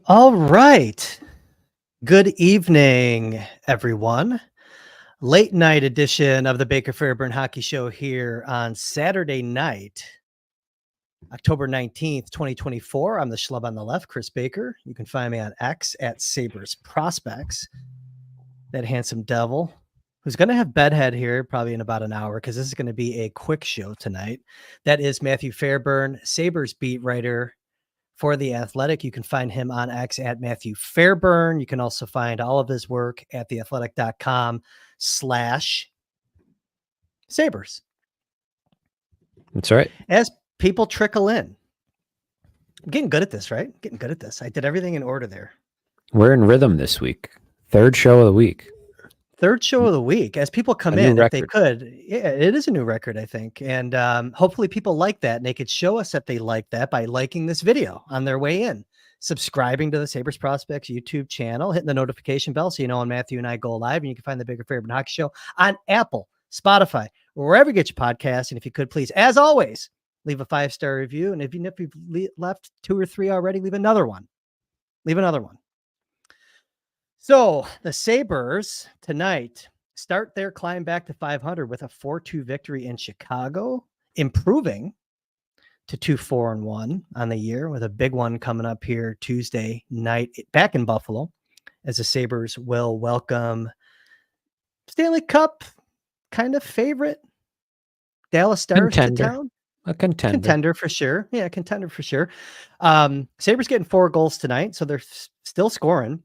All right. Good evening, everyone. Late night edition of the Baker Fairburn Hockey Show here on Saturday night, October 19th, 2024. I'm the schlub on the left, Kris Baker. You can find me on X at Sabres Prospects. That handsome devil who's going to have bedhead here probably in about an hour because this is going to be a quick show tonight. That is Matthew Fairburn, Sabres beat writer for The Athletic. You can find him on X at Matthew Fairburn. You can also find all of his work at theathletic.com/Sabres. That's right. As people trickle in. I'm getting good at this, right? Getting good at this. I did everything in order there. We're in rhythm this week. Third show of the week. Third show of the week. As people come in, if they could, yeah, it is a new record, I think. And hopefully people like that. And they could show us that they like that by liking this video on their way in, subscribing to the Sabres Prospects YouTube channel, hitting the notification bell so you know when Matthew and I go live. And you can find the Baker Fairburn Hockey Show on Apple, Spotify, wherever you get your podcasts. And if you could, please, as always, leave a 5-star review. And if you've left 2 or 3 already, leave another one. Leave another one. So the Sabres tonight start their climb back to 500 with a 4-2 victory in Chicago, improving to 2-4-1 on the year with a big one coming up here Tuesday night back in Buffalo as the Sabres will welcome Stanley Cup kind of favorite Dallas Stars to town. A contender. Contender for sure. Yeah, contender for sure. Sabres getting 4 goals tonight, so they're still scoring.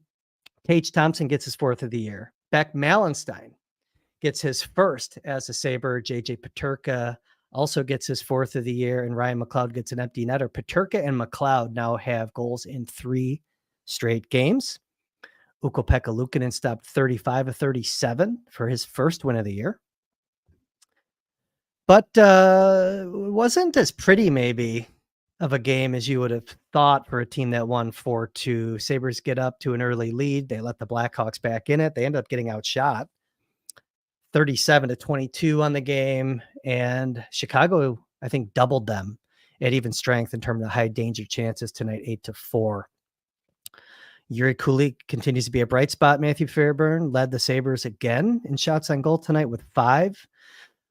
Tage Thompson gets his 4th of the year. Beck Malenstein gets his first as a Sabre. JJ Peterka also gets his 4th of the year, and Ryan McLeod gets an empty netter. Peterka and McLeod now have goals in 3 straight games. Ukko-Pekka Luukkonen stopped 35 of 37 for his first win of the year. But it wasn't as pretty, maybe, of a game as you would have thought for a team that won 4-2. Sabres get up to an early lead. They let the Blackhawks back in it. They end up getting outshot 37-22 on the game. And Chicago, I think, doubled them at even strength in terms of high danger chances tonight, 8-4. Yuri Kulik continues to be a bright spot. Matthew Fairburn led the Sabres again in shots on goal tonight with 5.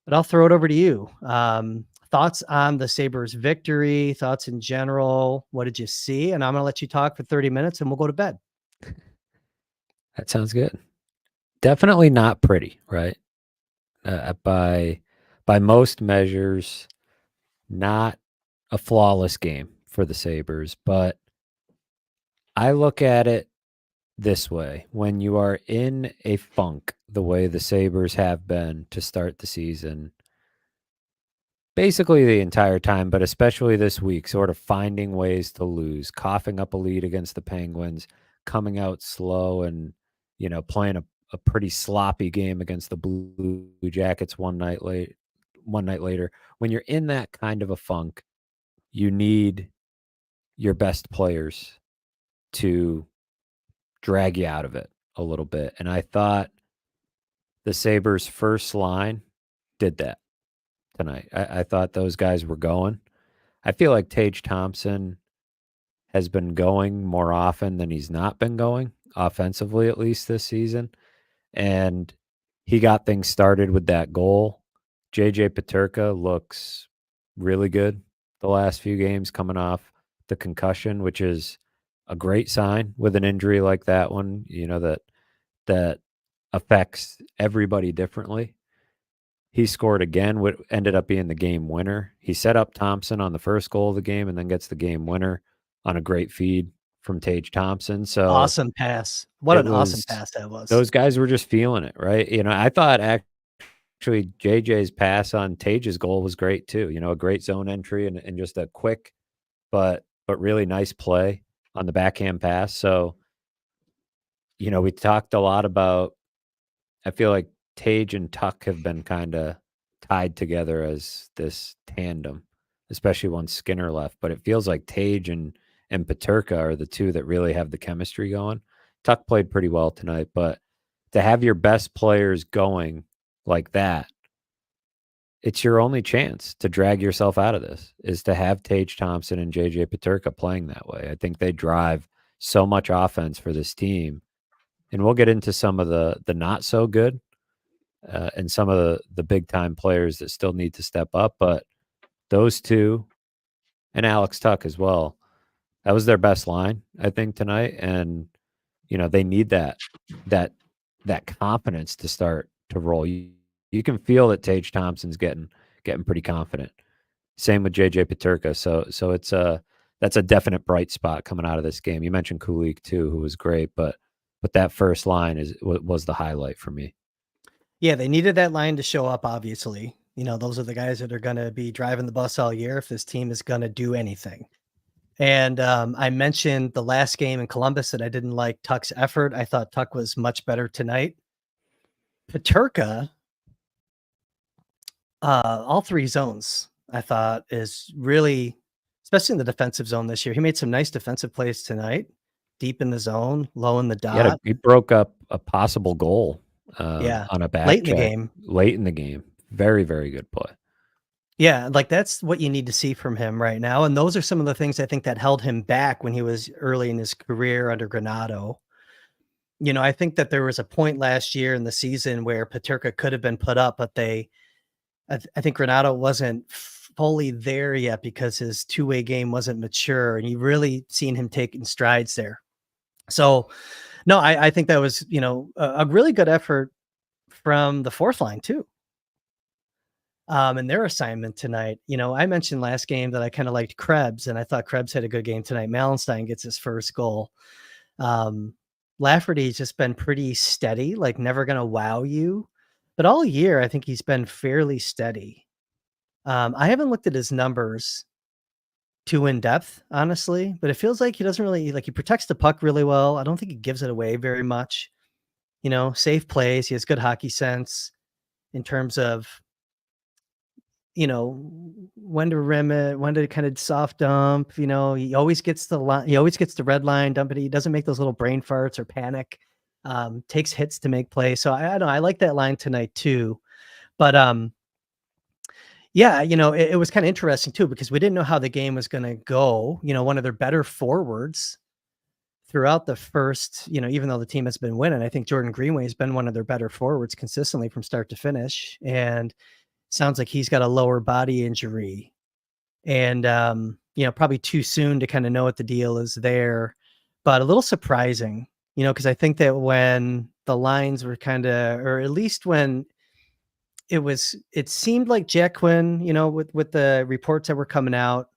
But I'll throw it over to you. Thoughts on the Sabres victory, thoughts in general. What did you see? And I'm going to let you talk for 30 minutes and we'll go to bed. That sounds good. Definitely not pretty, right? By most measures, not a flawless game for the Sabres. But I look at it this way. When you are in a funk, the way the Sabres have been to start the season, basically the entire time, but especially this week, sort of finding ways to lose, coughing up a lead against the Penguins, coming out slow and, playing a pretty sloppy game against the Blue Jackets one night later. When you're in that kind of a funk, you need your best players to drag you out of it a little bit. And I thought the Sabres' first line did that tonight. I thought those guys were going. I feel like Tage Thompson has been going more often than he's not been going, offensively at least this season. And he got things started with that goal. JJ Peterka looks really good the last few games coming off the concussion, which is a great sign with an injury like that one, that affects everybody differently. He scored again, what ended up being the game winner. He set up Thompson on the first goal of the game and then gets the game winner on a great feed from Tage Thompson. So awesome pass. What an awesome pass that was. Those guys were just feeling it, right? I thought actually JJ's pass on Tage's goal was great too. A great zone entry and just a quick but really nice play on the backhand pass. So, we talked a lot about, I feel like Tage and Tuck have been kind of tied together as this tandem, especially once Skinner left. But it feels like Tage and Peterka are the two that really have the chemistry going. Tuck played pretty well tonight, but to have your best players going like that, it's your only chance to drag yourself out of this, is to have Tage Thompson and JJ Peterka playing that way. I think they drive so much offense for this team. And we'll get into some of the not so good and some of the big time players that still need to step up. But those two and Alex Tuck as well, that was their best line, I think, tonight. And they need that that confidence to start to roll. You can feel that Tage Thompson's getting pretty confident. Same with JJ Peterka. So it's that's a definite bright spot coming out of this game. You mentioned Kulik too, who was great, but that first line was the highlight for me. Yeah, they needed that line to show up, obviously. Those are the guys that are going to be driving the bus all year if this team is going to do anything. And I mentioned the last game in Columbus that I didn't like Tuck's effort. I thought Tuck was much better tonight. Peterka, all three zones, I thought, is really, especially in the defensive zone this year. He made some nice defensive plays tonight, deep in the zone, low in the dot. He broke up a possible goal Yeah, on a back late in the check game. late in the game. Very, very good play. Yeah, like that's what you need to see from him right now. And those are some of the things I think that held him back when he was early in his career under Granato. I think that there was a point last year in the season where Peterka could have been put up, but I think Granato wasn't fully there yet because his two-way game wasn't mature, and you really seen him taking strides there. So, no, I think that was, a really good effort from the fourth line too. And their assignment tonight, I mentioned last game that I kind of liked Krebs, and I thought Krebs had a good game tonight. Malenstein gets his first goal. Lafferty's just been pretty steady, like never going to wow you. But all year, I think he's been fairly steady. I haven't looked at his numbers too in depth, honestly, but it feels like he doesn't really, like, he protects the puck really well. I don't think he gives it away very much. Safe plays. He has good hockey sense in terms of, when to rim it, when to kind of soft dump. He always gets the line, he always gets the red line dump it. He doesn't make those little brain farts or panic. Takes hits to make plays. So I don't know. I like that line tonight too. But yeah, it was kind of interesting too, because we didn't know how the game was going to go. One of their better forwards throughout the first, even though the team has been winning, I think Jordan Greenway has been one of their better forwards consistently from start to finish. And sounds like he's got a lower body injury, and probably too soon to kind of know what the deal is there, but a little surprising, because I think that when the lines were kind of, or at least when it seemed like Jack Quinn, with the reports that were coming out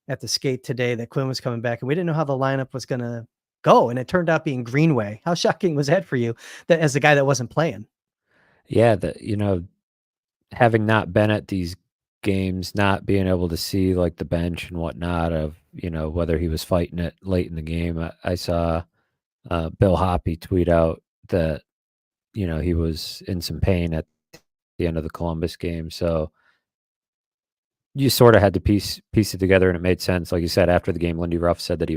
at the skate today that Quinn was coming back, and we didn't know how the lineup was going to go, and it turned out being Greenway. How shocking was that for you, that as a guy that wasn't playing? Yeah, having not been at these games, not being able to see like the bench and whatnot of, whether he was fighting it late in the game. I saw Bill Hoppy tweet out that, he was in some pain at the end of the Columbus game. So you sort of had to piece it together, and it made sense. Like you said, after the game, Lindy Ruff said that it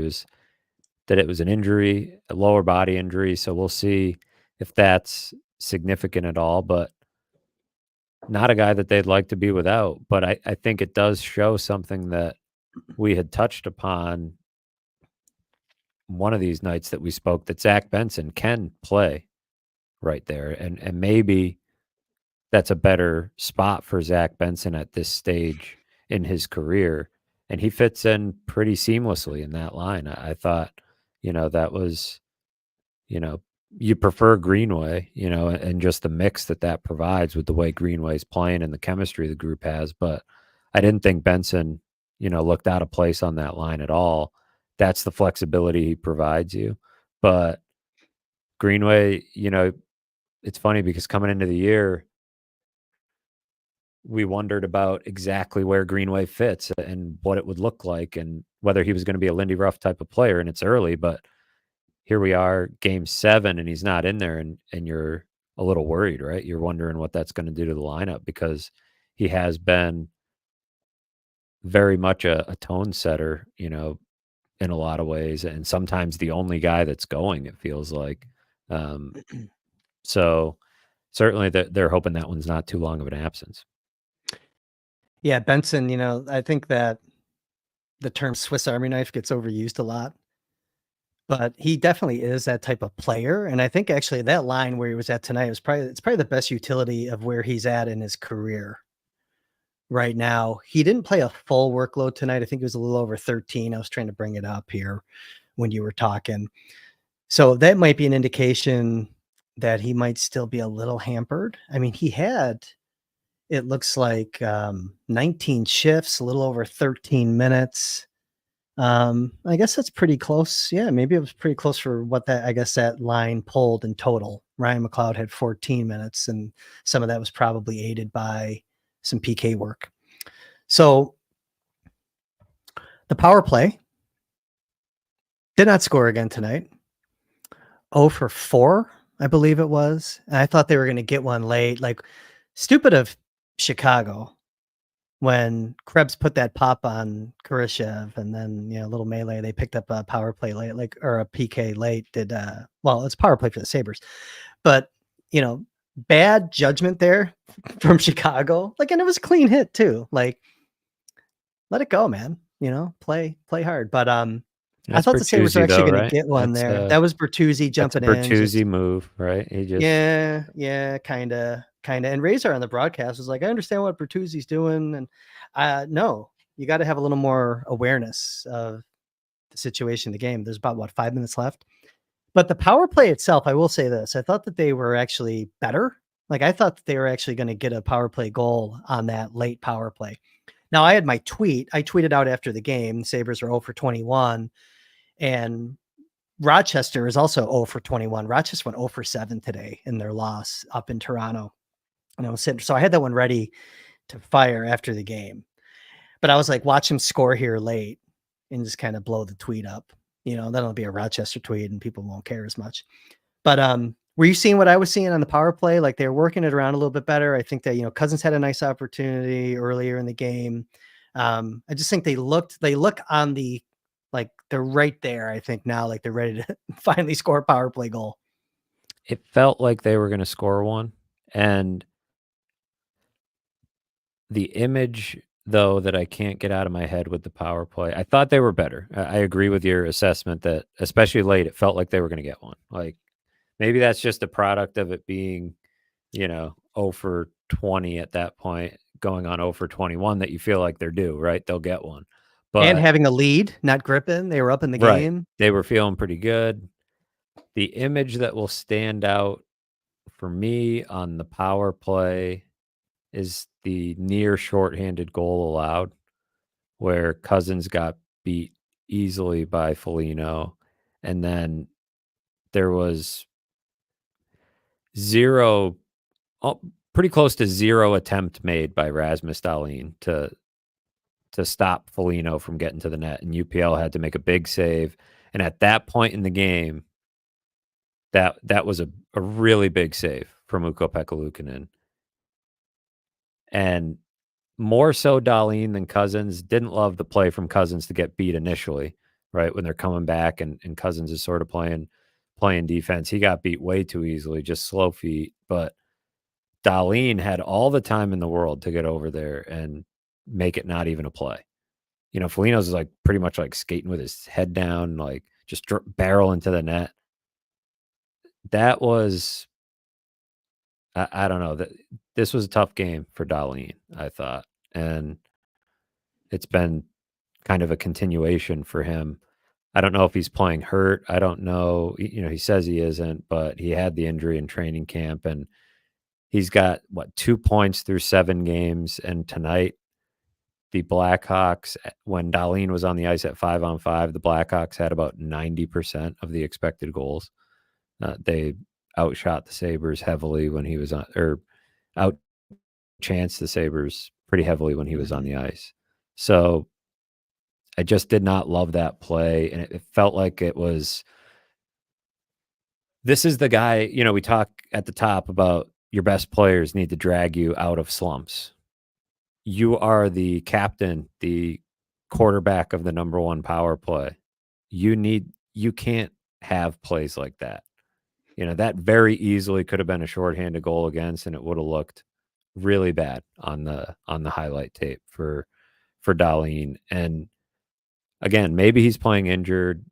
was an injury, a lower body injury. So we'll see if that's significant at all. But not a guy that they'd like to be without, but I think it does show something that we had touched upon one of these nights that we spoke, that Zach Benson can play right there. And maybe that's a better spot for Zach Benson at this stage in his career. And he fits in pretty seamlessly in that line. I thought, that was, you prefer Greenway, and just the mix that provides with the way Greenway's playing and the chemistry the group has. But I didn't think Benson, looked out of place on that line at all. That's the flexibility he provides you. But Greenway, it's funny because coming into the year, we wondered about exactly where Greenway fits and what it would look like and whether he was going to be a Lindy Ruff type of player. And it's early, but here we are, game 7, and he's not in there, and you're a little worried, right? You're wondering what that's going to do to the lineup, because he has been very much a tone setter, in a lot of ways, and sometimes the only guy that's going, it feels like. So certainly they're hoping that one's not too long of an absence. Yeah, Benson, I think that the term Swiss Army knife gets overused a lot. but he definitely is that type of player. And I think actually that line where he was at tonight was probably the best utility of where he's at in his career right now. He didn't play a full workload tonight. I think it was a little over 13. I was trying to bring it up here when you were talking. So that might be an indication that he might still be a little hampered. I mean, he had, it looks like 19 shifts, a little over 13 minutes. I guess that's pretty close. Yeah, maybe it was pretty close for what that, I guess that line pulled in total. Ryan McLeod had 14 minutes, and some of that was probably aided by some PK work. So the power play did not score again tonight. 0 for 4, I believe it was. And I thought they were going to get one late. Like, stupid of Chicago when Krebs put that pop on Khrushchev, and then, a little melee, they picked up a power play late, or a PK late. It's power play for the Sabres. But, bad judgment there from Chicago. And it was a clean hit too. Let it go, man. Play hard. But I thought the Sabres were actually going to get one there. That was Bertuzzi jumping in. Bertuzzi move, right? He just kind of. And Razor on the broadcast was like, I understand what Bertuzzi's doing, and no, you got to have a little more awareness of the situation in the game. There's about 5 minutes left, but the power play itself, I will say this: I thought that they were actually better. I thought that they were actually going to get a power play goal on that late power play. Now, I had my tweet. I tweeted out after the game, Sabres are 0 for 21. And Rochester is also 0 for 21. Rochester went 0 for 7 today in their loss up in Toronto. And I was sitting, so I had that one ready to fire after the game. But I was like, watch him score here late and just kind of blow the tweet up. Then it'll be a Rochester tweet and people won't care as much. But were you seeing what I was seeing on the power play? They were working it around a little bit better. I think that, Cousins had a nice opportunity earlier in the game. I just think they look on the, they're right there. I think now, they're ready to finally score a power play goal. It felt like they were going to score one. And the image, though, that I can't get out of my head with the power play, I thought they were better. I agree with your assessment that, especially late, it felt like they were going to get one. Maybe that's just a product of it being, 0 for 20 at that point, going on 0 for 21, that you feel like they're due, right? They'll get one. And having a lead, not gripping. They were up in the game. They were feeling pretty good. The image that will stand out for me on the power play is the near shorthanded goal allowed, where Cousins got beat easily by Foligno, and then there was pretty close to zero attempt made by Rasmus Dahlin to stop Foligno from getting to the net, and UPL had to make a big save. And at that point in the game, that was a really big save from Ukko-Pekka Luukkonen. And more so Dahlin than Cousins. Didn't love the play from Cousins to get beat initially, right? When they're coming back and Cousins is sort of playing defense. He got beat way too easily, just slow feet. But Dahlin had all the time in the world to get over there and make it not even a play. Foligno's is pretty much skating with his head down, just barrel into the net. That was, I don't know, this was a tough game for Dahlin, I thought. And it's been kind of a continuation for him. I don't know if he's playing hurt. I don't know. He says he isn't, but he had the injury in training camp, and he's got 2 points through 7 games. And tonight, the Blackhawks, when Dahlin was on the ice at 5-on-5, the Blackhawks had about 90% of the expected goals. They outshot the Sabres heavily when he was on, or outchanced the Sabres pretty heavily when he was on the ice. So I just did not love that play, and it felt like it was, this is the guy, we talk at the top about your best players need to drag you out of slumps. You are the captain, the quarterback of the number 1 power play. You can't have plays like that. That very easily could have been a shorthanded goal against, and it would have looked really bad on the highlight tape for Dahlin. And again, maybe he's playing injured.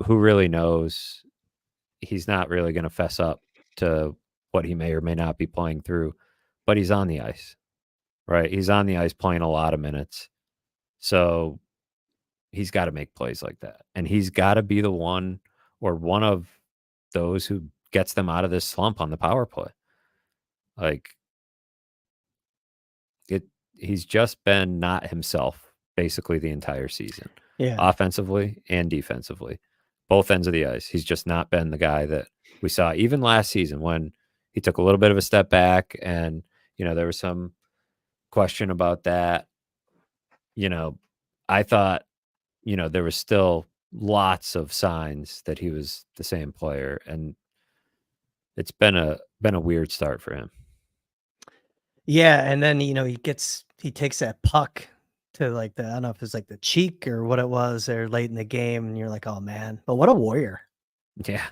who really knows? He's not really going to fess up to what he may or may not be playing through, but he's on the ice, right? He's on the ice playing a lot of minutes. So he's got to make plays like that. And he's got to be the one or one of those who gets them out of this slump on the power play. Like he's just been not himself basically the entire season. Yeah. Offensively and defensively. Both ends of the ice. He's just not been the guy that we saw even last season when he took a little bit of a step back and, there was some question about that. I thought, there was still lots of signs that he was the same player, and it's been a weird start for him. Yeah, and then he takes that puck to like I don't know if it's like the cheek or what it was there late in the game, and you're like, oh man, but what a warrior! Yeah,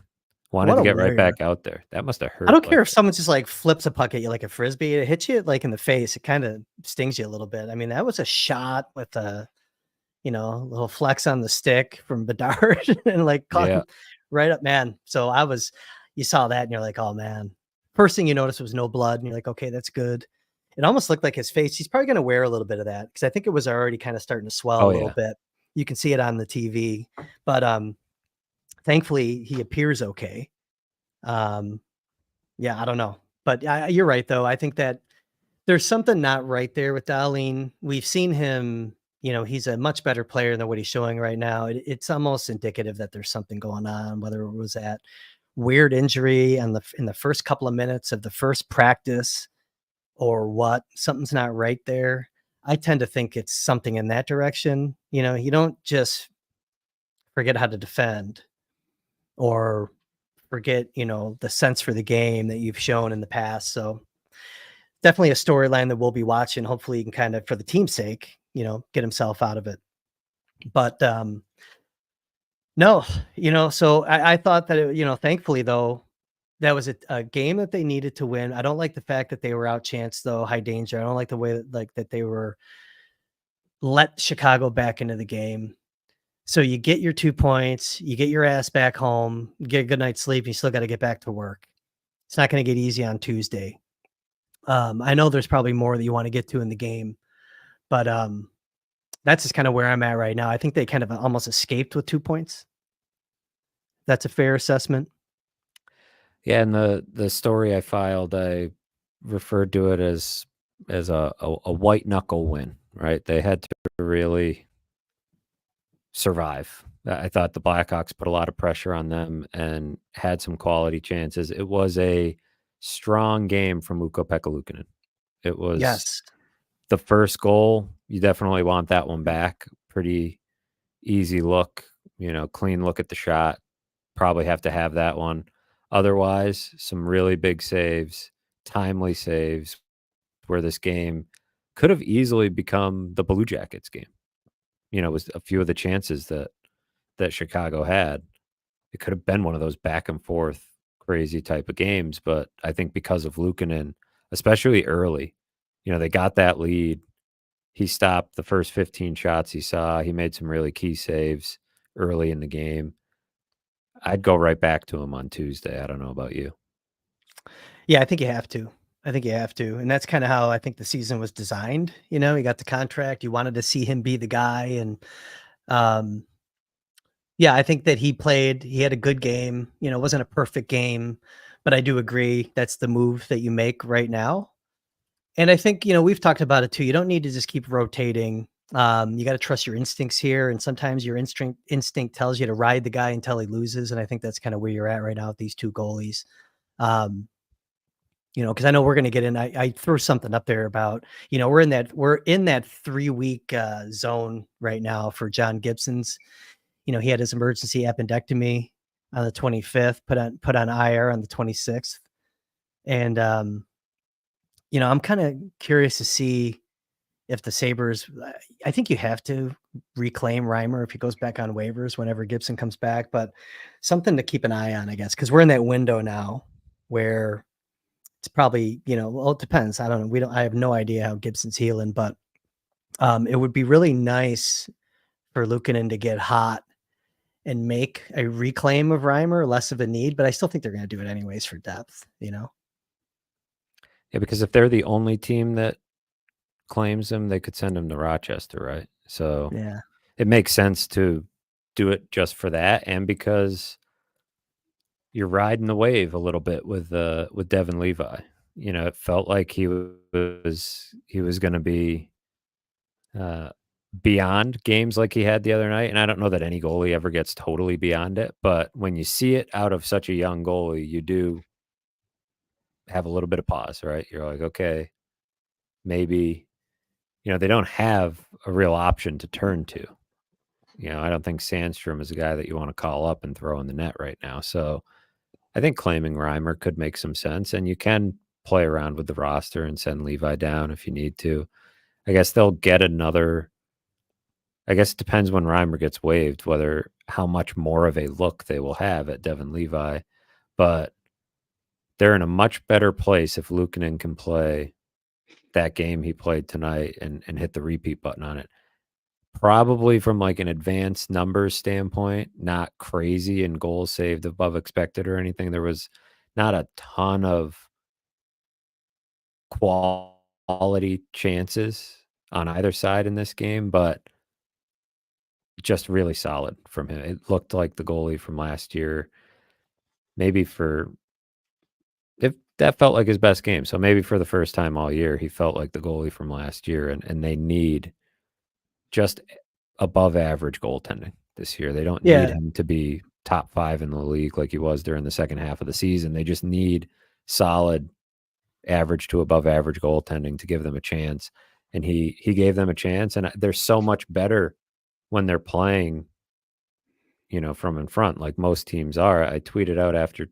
wanted What to a get right warrior. back out there. That must have hurt. I don't care if someone just like flips a puck at you like a frisbee, it hits you like in the face, it kind of stings you a little bit. I mean, that was a shot with a little flex on the stick from Bedard and like caught him right up, man. So you saw that and you're like, oh man. First thing you noticed was no blood, and you're like, okay, that's good. It almost looked like his face. He's probably going to wear a little bit of that because I think it was already kind of starting to swell a little bit. You can see it on the TV, but thankfully he appears okay. Yeah, I don't know, but you're right though. I think that there's something not right there with Dahlin. We've seen him. He's a much better player than what he's showing right now. It's almost indicative that there's something going on, whether it was that weird injury in the first couple of minutes of the first practice or what. Something's not right there. I tend to think it's something in that direction. You don't just forget how to defend or forget, the sense for the game that you've shown in the past. So definitely a storyline that we'll be watching. Hopefully he can kind of, for the team's sake, get himself out of it. But no, so I thought that, thankfully though, that was a game that they needed to win. I don't like the fact that they were outchanced though, high danger. I don't like the way that they were let Chicago back into the game. So you get your 2 points, you get your ass back home, get a good night's sleep, you still got to get back to work. It's not going to get easy on Tuesday. I know there's probably more that you want to get to in the game, but that's just kind of where I'm at right now. I think they kind of almost escaped with 2 points. That's a fair assessment. Yeah, and the story I filed, I referred to it as a white knuckle win, right? They had to really survive. I thought the Blackhawks put a lot of pressure on them and had some quality chances. It was a strong game from Ukko-Pekka Luukkonen. It was the first goal. You definitely want that one back. Pretty easy look, clean look at the shot. Probably have to have that one. Otherwise, some really big saves, timely saves, where this game could have easily become the Blue Jackets game. Was a few of the chances that Chicago had. It could have been one of those back and forth crazy type of games, but I think because of Luukkonen, especially early, they got that lead. He stopped the first 15 shots he saw. He made some really key saves early in the game. I'd go right back to him on Tuesday. I don't know about you. Yeah, I think you have to. And that's kind of how I think the season was designed. He got the contract. You wanted to see him be the guy. And yeah, I think that he had a good game. It wasn't a perfect game, but I do agree that's the move that you make right now. And I think, we've talked about it too. You don't need to just keep rotating. You got to trust your instincts here. And sometimes your instinct tells you to ride the guy until he loses. And I think that's kind of where you're at right now with these two goalies. Because I know we're going to get in. I threw something up there about, we're in that 3-week zone right now for John Gibson's. He had his emergency appendectomy on the 25th, put on IR on the 26th. And, I'm kind of curious to see if the Sabres, I think you have to reclaim Reimer if he goes back on waivers whenever Gibson comes back, but something to keep an eye on, I guess, because we're in that window now where it's probably, well, it depends. I don't know. I have no idea how Gibson's healing, but it would be really nice for Luukkonen to get hot and make a reclaim of Reimer less of a need, but I still think they're going to do it anyways for depth, you know? Yeah, because if they're the only team that claims him, they could send him to Rochester, right? So Yeah. it makes sense to do it just for that, and because you're riding the wave a little bit with Devin Levi. You know, it felt like he was going to be uh, beyond games like he had the other night, and I don't know that any goalie ever gets totally beyond it, but when you see it out of such a young goalie, you do have a little bit of pause, right? You're like, okay, maybe they don't have a real option to turn to. I don't think Sandstrom is a guy that you want to call up and throw in the net right now. So I think claiming Reimer could make some sense, and you can play around with the roster and send Levi down if you need to. I guess they'll get another. I guess it depends when Reimer gets waived, how much more of a look they will have at Devin Levi. But they're in a much better place if Luukkonen can play that game he played tonight and hit the repeat button on it. Probably from like an advanced numbers standpoint, not crazy and goals saved above expected or anything. There was not a ton of quality chances on either side in this game, but just really solid from him. It looked like the goalie from last year. Maybe if that felt like his best game. So maybe for the first time all year, he felt like the goalie from last year, and they need just above average goaltending this year. They don't need Yeah. him to be top 5 in the league like he was during the second half of the season. They just need solid average to above average goaltending to give them a chance. And he gave them a chance, and they're so much better when they're playing, from in front, like most teams are. I tweeted out after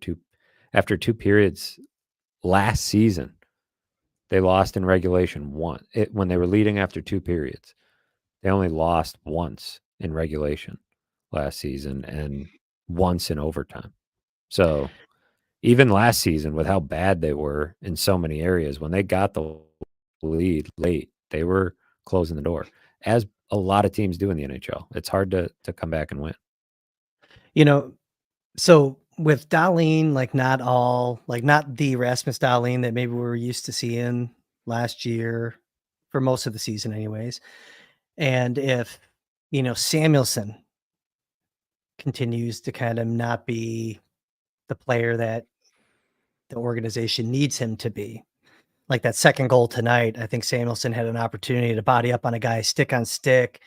two periods last season, they lost in regulation when they were leading after 2 periods. They only lost once in regulation last season and once in overtime. So even last season, with how bad they were in so many areas, when they got the lead late, they were closing the door, as a lot of teams do in the NHL. It's hard to come back and win. You know, so with Dahlin, not the Rasmus Dahlin that maybe we were used to seeing last year for most of the season anyways. And if, Samuelson continues to kind of not be the player that the organization needs him to be. Like that second goal tonight, I think Samuelson had an opportunity to body up on a guy, stick on stick.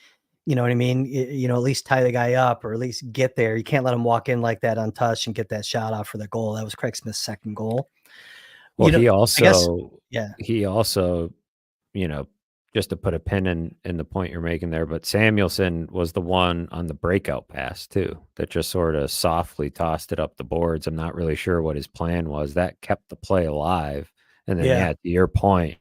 You know what I mean? At least tie the guy up or at least get there. You can't let him walk in like that untouched and get that shot off for the goal. That was Craig Smith's second goal. Well, You know, I guess, yeah, he also, you know, just to put a pin in the point you're making there, but Samuelson was the one on the breakout pass too that just sort of softly tossed it up the boards. I'm not really sure what his plan was. That kept the play alive. And then, yeah, yeah, to your point,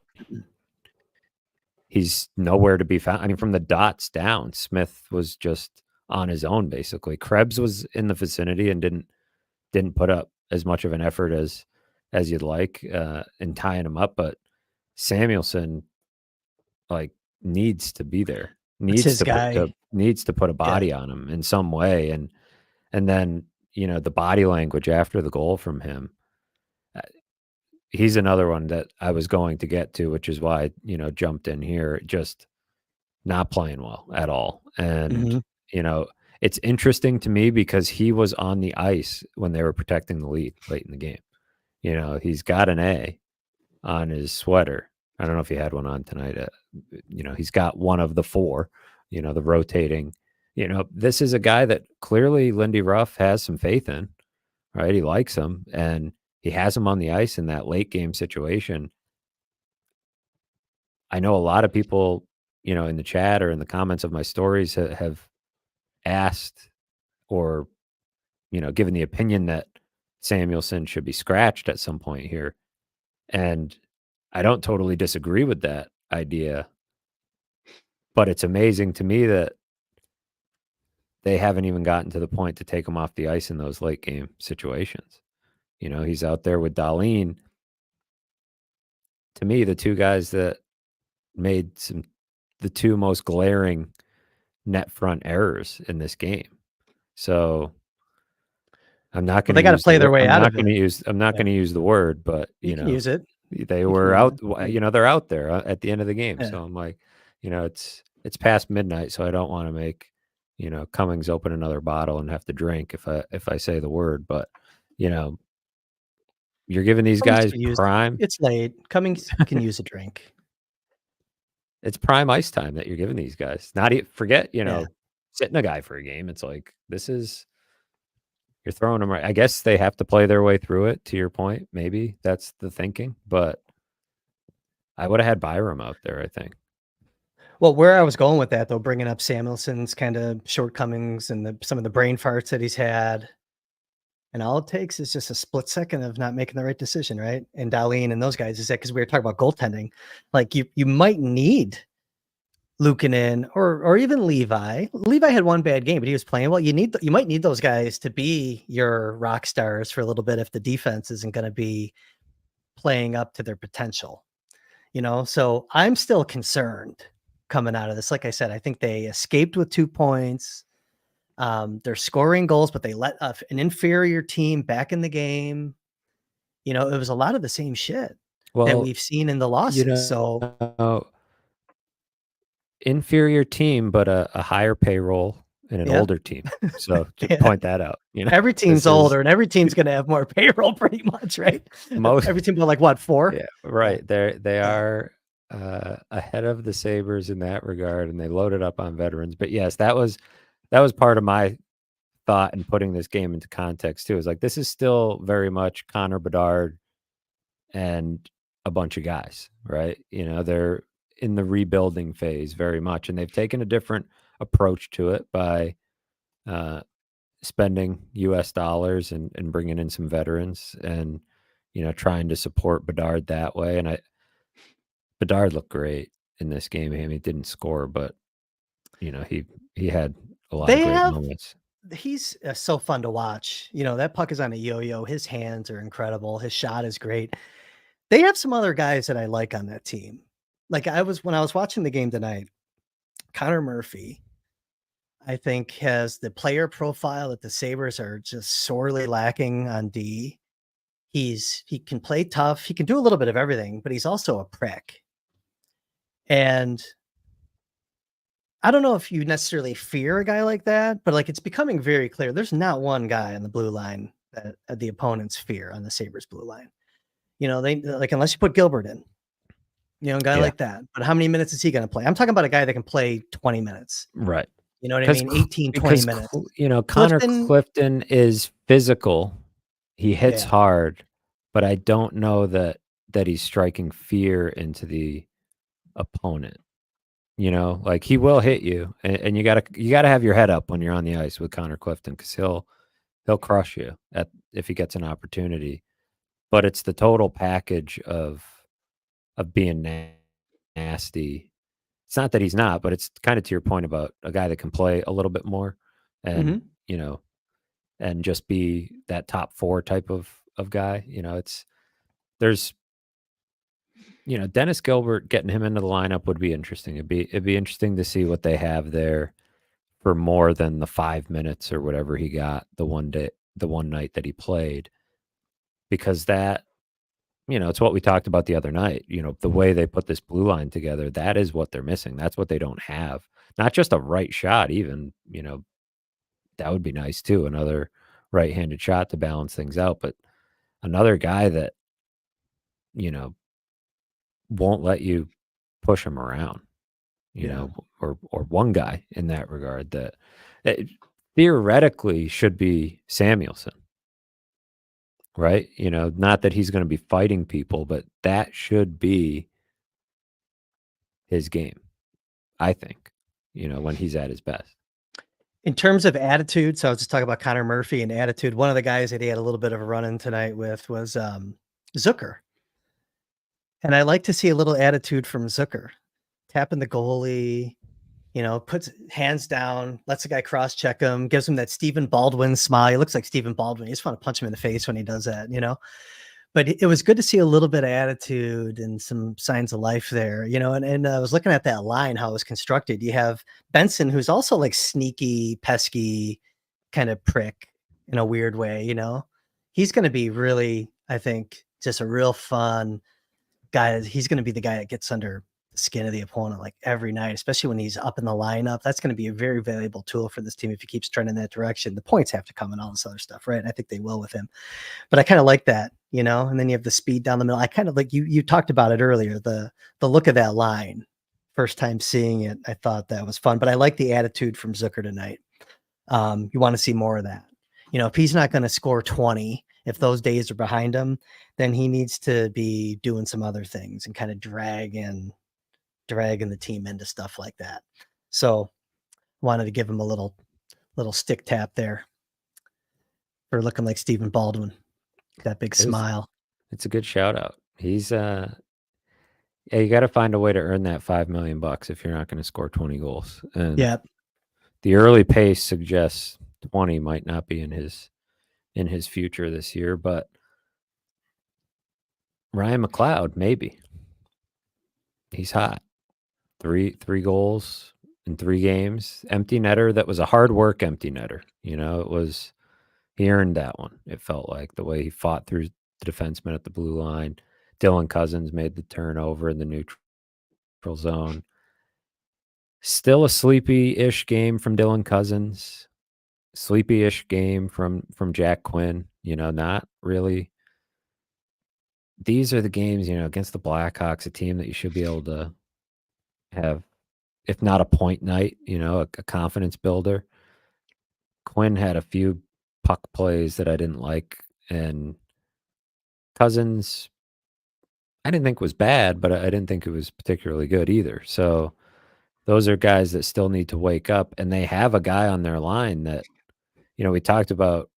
he's nowhere to be found. I mean, from the dots down, Smith was just on his own basically. Krebs was in the vicinity and didn't put up as much of an effort as you'd like in tying him up, but Samuelson like needs to be there, that's his guy. needs to put a Yeah. body on him in some way, and then the body language after the goal from him. uh, He's another one that I was going to get to, which is why I jumped in here. Just not playing well at all, and Hmm. you know it's interesting to me because he was on the ice when they were protecting the lead late in the game. He's got an A on his sweater. I don't know if he had one on tonight. He's got one of the 4, the rotating. This is a guy that clearly Lindy Ruff has some faith in, right? He likes him and he has him on the ice in that late game situation. I know a lot of people, in the chat or in the comments of my stories have asked or, given the opinion that Samuelson should be scratched at some point here. And I don't totally disagree with that idea, but it's amazing to me that they haven't even gotten to the point to take him off the ice in those late game situations. He's out there with Dahlin. To me, the two guys that made the two most glaring net front errors in this game. So I'm not Well, going they to got to use the play their word. way I'm out not of going it. to use. I'm not Yeah. going to use the word, but You can use it. they You can were use out. it. They're out there at the end of the game. Yeah. So I'm like, it's past midnight, so I don't want to make Cummings open another bottle and have to drink if I say the word. But you know, you're giving these Cummings guys could use. prime. It's late. Cummings can use a drink. It's prime ice time that you're giving these guys. Not forget, Yeah. sitting a guy for a game. It's like you're throwing them right. I guess they have to play their way through it. To your point, maybe that's the thinking. But I would have had Byram out there. I think. Well, where I was going with that, though, bringing up Samuelson's kind of shortcomings and some of the brain farts that he's had, and all it takes is just a split second of not making the right decision, right? And Darlene and those guys is that because we were talking about goaltending, like you might need Luukkonen or even Levi. Levi had one bad game, but he was playing well. You might need those guys to be your rock stars for a little bit if the defense isn't going to be playing up to their potential. So I'm still concerned coming out of this. Like I said, I think they escaped with 2 points. They're scoring goals, but they let an inferior team back in the game. It was a lot of the same shit that Well, we've seen in the losses. So inferior team, but a higher payroll and an yeah, older team. So to yeah. point that out, Every team's this is older, and every team's going to have more payroll, pretty much, right? most. Every team will like what 4? Yeah, right. They Yeah. are ahead of the Sabres in that regard, and they loaded up on veterans. But yes, that was part of my thought in putting this game into context too. Is like this is still very much Connor Bedard and a bunch of guys, right? They're in the rebuilding phase very much, and they've taken a different approach to it by spending U.S. dollars and bringing in some veterans and trying to support Bedard that way. And Bedard looked great in this game. I mean, he didn't score, but he had a lot of They great have moments. He's so fun to watch. That puck is on a yo-yo. His hands are incredible. His shot is great. They have some other guys that I like on that team. Like when I was watching the game tonight, Connor Murphy, I think, has the player profile that the Sabres are just sorely lacking on D. He can play tough. He can do a little bit of everything, but he's also a prick. And I don't know if you necessarily fear a guy like that, but like it's becoming very clear. There's not one guy on the blue line that the opponents fear on the Sabres blue line. They like, unless you put Gilbert in, a guy Yeah, like that. But how many minutes is he going to play? I'm talking about a guy that can play 20 minutes. right. You know what I mean? 18, 20 Because minutes. Connor Clifton, Clifton is physical. He hits yeah. hard, but I don't know that he's striking fear into the opponent. Like he will hit you, and you gotta have your head up when you're on the ice with Connor Clifton because he'll crush you if he gets an opportunity. But it's the total package of being nasty. It's not that he's not, but it's kind of to your point about a guy that can play a little bit more, and Mhm. and just be that top 4 type of guy. There's Dennis Gilbert, getting him into the lineup would be interesting. It'd be interesting to see what they have there for more than the 5 minutes or whatever he got the one night that he played, because that it's what we talked about the other night. The way they put this blue line together, that is what they're missing. That's what they don't have. Not just a right shot, even that would be nice too. Another right-handed shot to balance things out, but another guy that won't let you push him around. Yeah. Or one guy in that regard that theoretically should be Samuelson, right? Not that he's going to be fighting people, but that should be his game, I think, when he's at his best. In terms of attitude, so I was just talking about Connor Murphy and attitude. One of the guys that he had a little bit of a run-in tonight with was Zucker. And I like to see a little attitude from Zucker. Tapping the goalie, puts hands down, lets the guy cross-check him, gives him that Stephen Baldwin smile. He looks like Stephen Baldwin. You just want to punch him in the face when he does that. But it was good to see a little bit of attitude and some signs of life there, and I was looking at that line, how it was constructed. You have Benson, who's also like sneaky, pesky, kind of prick in a weird way, you know? He's going to be really, I think, just a real fun guy. He's going to be the guy that gets under the skin of the opponent like every night, especially when he's up in the lineup. That's going to be a very valuable tool for this team if he keeps trending that direction. The points have to come and all this other stuff, right? And I think they will with him. But I kind of like that, you know. And then you have the speed down the middle. I kind of like you talked about it earlier, the look of that line. First time seeing it, I thought that was fun. But I like the attitude from Zucker tonight. You want to see more of that. You know, if he's not going to score 20, if those days are behind him, then he needs to be doing some other things and kind of dragging the team into stuff like that. So wanted to give him a little stick tap there for looking like Stephen Baldwin. That big smile. It's a good shout out. He's yeah, you got to find a way to earn that $5 million if you're not going to score 20 goals. And Yeah. The early pace suggests 20 might not be in his future this year, but Ryan McLeod, maybe. He's hot. Three goals in 3 games. Empty netter. That was a hard work empty netter. You know, he earned that one. It felt like the way he fought through the defenseman at the blue line. Dylan Cousins made the turnover in the neutral zone. Still a sleepy-ish game from Dylan Cousins. Sleepy-ish game from Jack Quinn. You know, not really. These are the games, you know, against the Blackhawks, a team that you should be able to have, if not a point night, you know, a confidence builder. Quinn had a few puck plays that I didn't like, and Cousins, I didn't think was bad, but I didn't think it was particularly good either. So those are guys that still need to wake up, and they have a guy on their line that, you know, we talked about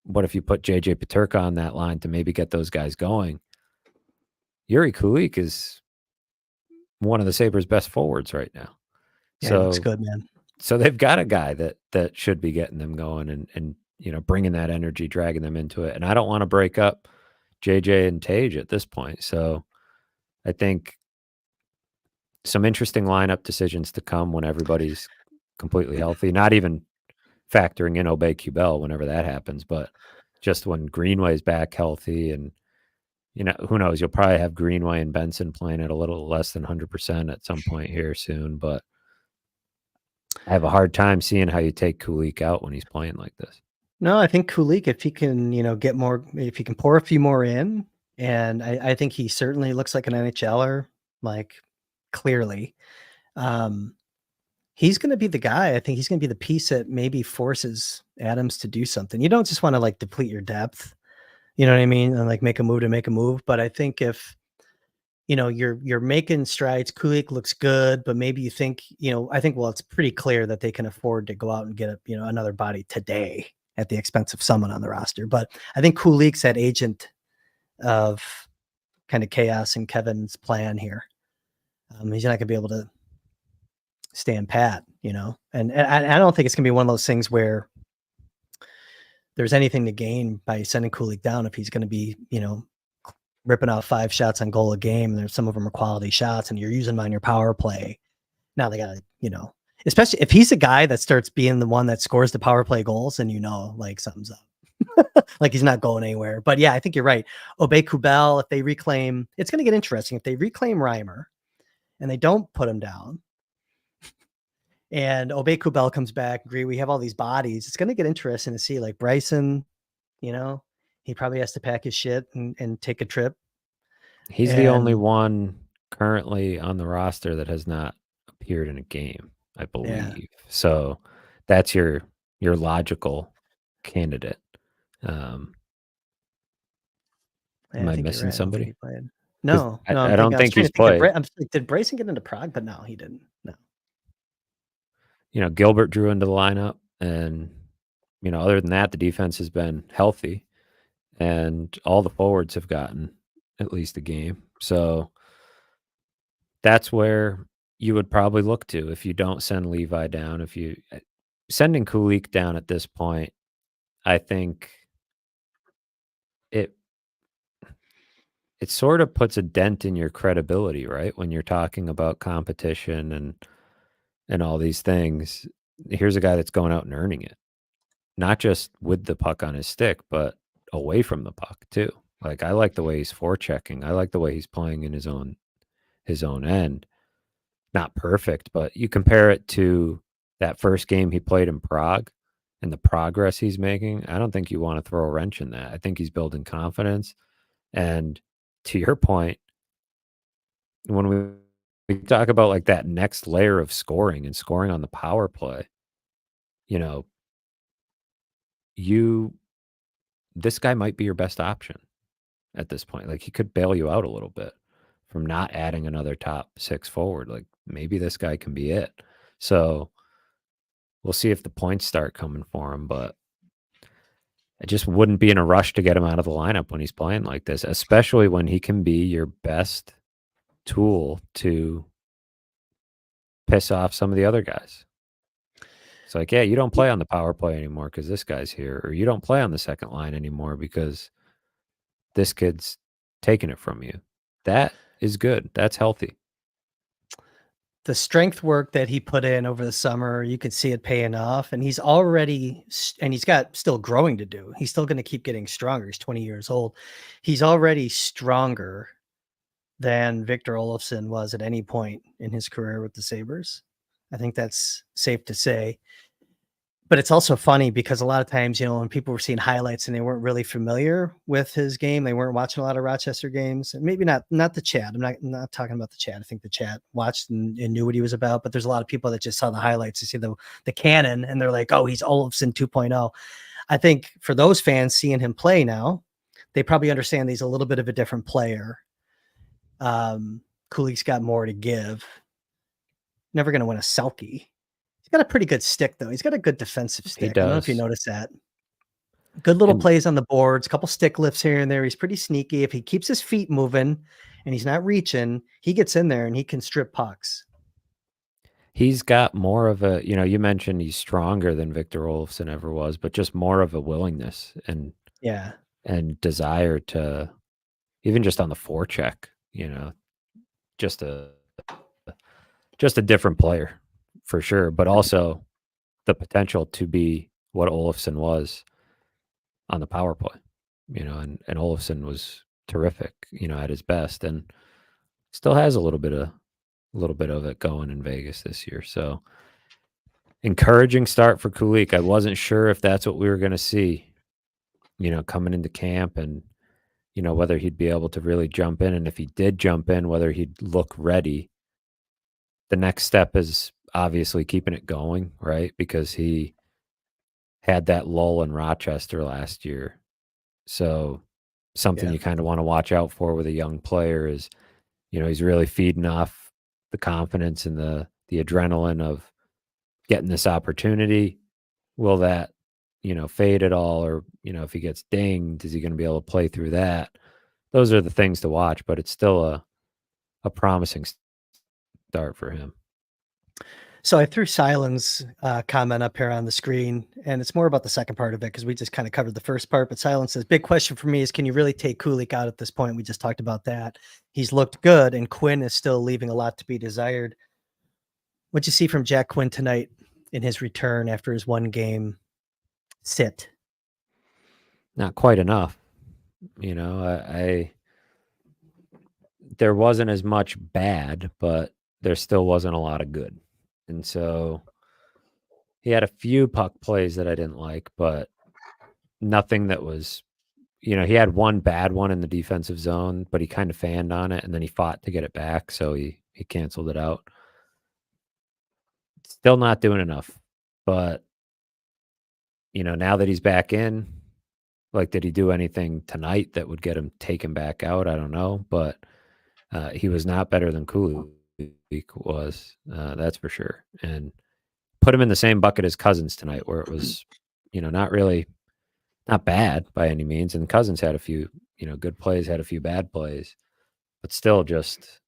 what if you put JJ Peterka on that line to maybe get those guys going. Yuri Kulik is one of the Sabres' best forwards right now. Yeah, so, he looks good, man. So they've got a guy that should be getting them going and you know, bringing that energy, dragging them into it. And I don't want to break up JJ and Tage at this point. So I think some interesting lineup decisions to come when everybody's completely healthy, not even factoring in Aubé-Kubel whenever that happens, but just when Greenway's back healthy and, you know, who knows, you'll probably have Greenway and Benson playing at a little less than 100% at some point here soon, but I have a hard time seeing how you take Kulik out when he's playing like this. No, I think Kulik, if he can, you know, get more, if he can pour a few more in, and I think he certainly looks like an NHLer, like clearly. He's going to be the guy. I think he's going to be the piece that maybe forces Adams to do something. You don't just want to like deplete your depth, you know what I mean? And like make a move to make a move. But I think if, you know, you're making strides, Kulik looks good, but maybe you think, you know, I think, well, it's pretty clear that they can afford to go out and get a, you know, another body today at the expense of someone on the roster. But I think Kulik's that agent of kind of chaos in Kevin's plan here. He's not going to be able to stand pat, you know, and I don't think it's gonna be one of those things where there's anything to gain by sending Kulik down if he's going to be, you know, ripping out 5 shots on goal a game. And there's some of them are quality shots, and you're using them on your power play. Now they got to, you know, especially if he's a guy that starts being the one that scores the power play goals, and you know, like something's up. Like he's not going anywhere. But yeah, I think you're right. Aubé-Kubel, if they reclaim, it's going to get interesting if they reclaim Reimer and they don't put him down. And Aubé-Kubel comes back. Agree, we have all these bodies. It's going to get interesting to see. Like Bryson, you know, he probably has to pack his shit and take a trip. He's the only one currently on the roster that has not appeared in a game, I believe. Yeah. So that's your logical candidate. Am I missing somebody? No, I don't think he's played. Did Bryson get into Prague? But no, he didn't. No. You know, Gilbert drew into the lineup, and, you know, other than that, the defense has been healthy, and all the forwards have gotten at least a game. So that's where you would probably look to if you don't send Levi down. If you sending Kulik down at this point, I think it sort of puts a dent in your credibility, right? When you're talking about competition and all these things. Here's a guy that's going out and earning it. not just with the puck on his stick, but away from the puck too. Like, I like the way he's forechecking. I like the way he's playing in his own end. Not perfect, but you compare it to that first game he played in Prague and the progress he's making. I don't think you want to throw a wrench in that. I think he's building confidence. And to your point, when we talk about like that next layer of scoring and scoring on the power play, you know, you this guy might be your best option at this point. Like, he could bail you out a little bit from not adding another top six forward. Like, maybe this guy can be it. So we'll see if the points start coming for him, but I just wouldn't be in a rush to get him out of the lineup when he's playing like this, especially when he can be your best tool to piss off some of the other guys. It's like, yeah, you don't play on the power play anymore because this guy's here, or you don't play on the second line anymore because this kid's taking it from you. That is good. That's healthy. The strength work that he put in over the summer, you could see it paying off, and he's got still growing to do. He's still going to keep getting stronger. He's 20 years old. He's already stronger than Victor Olofsson was at any point in his career with the Sabres. I think that's safe to say. But it's also funny because a lot of times, when people were seeing highlights and they weren't really familiar with his game, they weren't watching a lot of Rochester games, and maybe not the chat. I'm not talking about the chat. I think the chat watched and knew what he was about, but there's a lot of people that just saw the highlights, they see the cannon, and they're like, oh, he's Olofsson 2.0. I think for those fans seeing him play now, they probably understand he's a little bit of a different player. Kulik's got more to give. Never going to win a Selke. He's got a pretty good stick, though. He's got a good defensive stick. I don't know if you noticed that. Good little plays on the boards, a couple stick lifts here and there. He's pretty sneaky. If he keeps his feet moving and he's not reaching, he gets in there and he can strip pucks. He's got more of a, you mentioned he's stronger than Victor Olofsson ever was, but just more of a willingness and desire to, even just on the forecheck, just a different player for sure, but also the potential to be what Olofsson was on the power play, and Olofsson was terrific, at his best, and still has a little bit of it going in Vegas this year. So encouraging start for Kulik. I wasn't sure if that's what we were going to see, coming into camp, and whether he'd be able to really jump in, and if he did jump in, whether he'd look ready. The next step is obviously keeping it going, right? Because he had that lull in Rochester last year. So something you kind of want to watch out for with a young player is, he's really feeding off the confidence and the adrenaline of getting this opportunity. Will that, fade at all? Or, if he gets dinged, is he going to be able to play through that? Those are the things to watch, but it's still a promising start for him. So I threw Silence comment up here on the screen, and it's more about the second part of it because we just kind of covered the first part. But Silence says, big question for me is, can you really take Kulik out at this point? We just talked about that. He's looked good, and Quinn is still leaving a lot to be desired. What'd you see from Jack Quinn tonight in his return after his one game sit? Not quite enough. There wasn't as much bad, but there still wasn't a lot of good. And so he had a few puck plays that I didn't like, but nothing that was, he had one bad one in the defensive zone, but he kind of fanned on it and then he fought to get it back. So he canceled it out. Still not doing enough, but now that he's back in, like, did he do anything tonight that would get him taken back out? I don't know, but he was not better than Kulik was, that's for sure. And put him in the same bucket as Cousins tonight, where it was, not bad by any means. And Cousins had a few, good plays, had a few bad plays, but still just,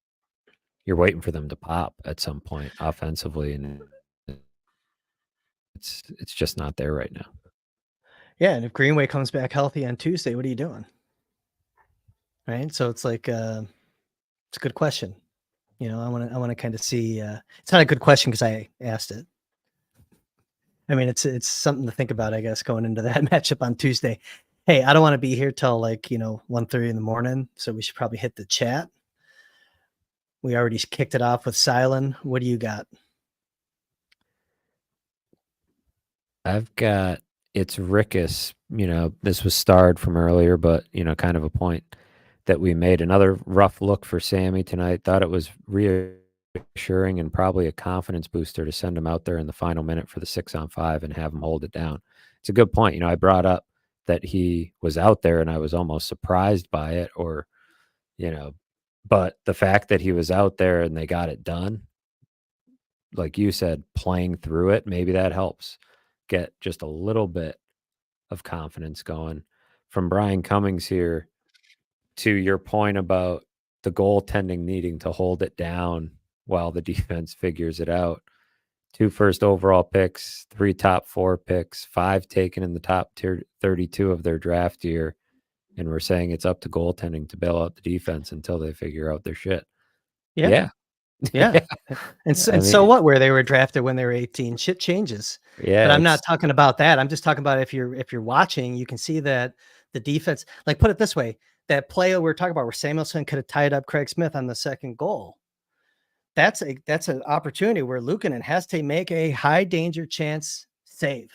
you're waiting for them to pop at some point offensively. And it's just not there right now. Yeah. And if Greenway comes back healthy on Tuesday, what are you doing? Right. So it's like, it's a good question. I want to kind of see, it's not a good question because I asked it. I mean, it's something to think about, I guess, going into that matchup on Tuesday. Hey, I don't want to be here till like 1:30 in the morning, so we should probably hit the chat. We already kicked it off with Silent. What do you got? I've got it's Rickus. This was starred from earlier, but kind of a point that we made. Another rough look for Sammy tonight. Thought it was reassuring and probably a confidence booster to send him out there in the final minute for the 6-on-5 and have him hold it down. It's a good point. I brought up that he was out there and I was almost surprised by it, but the fact that he was out there and they got it done, like you said, playing through it, maybe that helps get just a little bit of confidence going. From Brian Cummings here, to your point about the goaltending needing to hold it down while the defense figures it out. 2 first overall picks, 3 top 4 picks, 5 taken in the top 32 of their draft year. And we're saying it's up to goaltending to bail out the defense until they figure out their shit. Yeah. Yeah. And so what? Where they were drafted when they were 18, shit changes. Yeah. But I'm not talking about that. I'm just talking about if you're watching, you can see that the defense, like put it this way, that play we're talking about where Samuelson could have tied up Craig Smith on the second goal. That's an opportunity where Luukkonen has to make a high danger chance save.